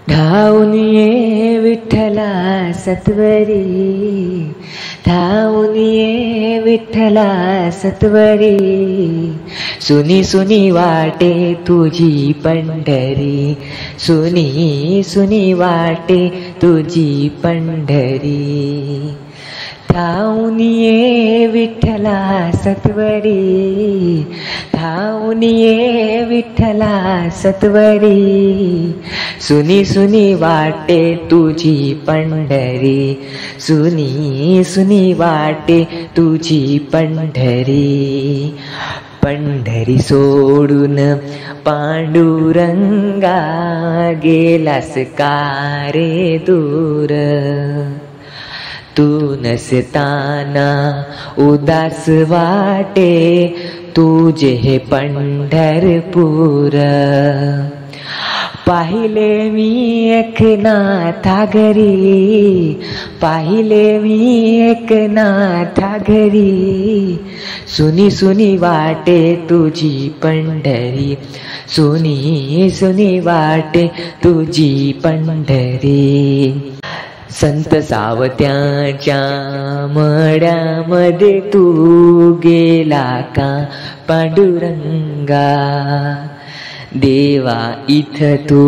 धावून ये विठ्ठला सत्वरी, धावून ये विठ्ठला सत्वरी, सुनी सुनी वाटे तुझी पंढरी, सुनी सुनी वाटे तुझी पंढरी. धावून ये विठ्ठला सत्वरी, धावून ये विठ्ठला सत्वरी, सुनी सुनी वाटे तुझी पंढरी, सुनी सुनी वाटे तुझी पंढरी. पंढरी सोडून पांडुरंगा गेलास का रे दूर, तू नसताना उदास वाटे तुझे हे पंढरपूर. पाहिले मी एकनाथा घरी, पाहिले मी एकनाथा घरी, सुनी सुनी वाटे तुझी पंढरी, सुनी सुनी वाटे तुझी पंढरी. संत सावत्याच्या मड्यामध्ये तू गेला का पांडुरंगा, देवा इथ तू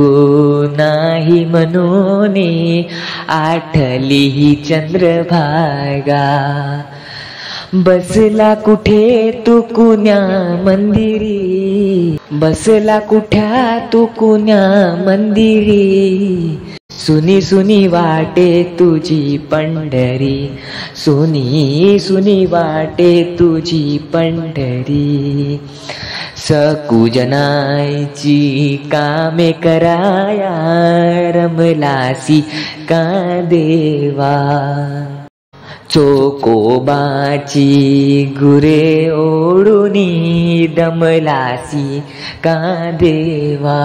नाही म्हणून आठली ही चंद्रभागा. बसला कुठे तू कुण्या मंदिरी, बसला कुठ्या तू कुण्या मंदिरी, सुनी सुनी वाटे तुझी पंढरी, सुनी सुनी वाटे तुझी पंढरी. सकुजनाची कामे कराया रमलासी का देवा, चोकोबाची गुरे ओढुनी दमलासी का देवा.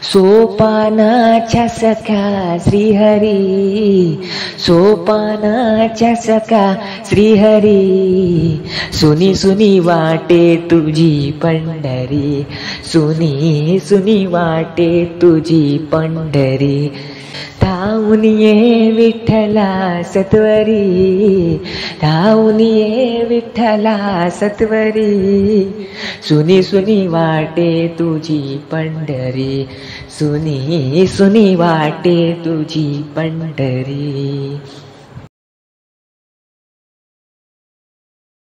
सोपानाच्या सखा श्रीहरी, सोपानाच्या सखा श्रीहरी, सुनी सुनी वाटे तुझी पंढरी, सुनी सुनी वाटे तुझी पंढरी. धावून ये विठ्ठला सत्वरी, धावून ये विठ्ठला सत्वरी, सुनी सुनी वाटे तुझी पंढरी, सुनी सुनी वाटे तुझी पंढरी.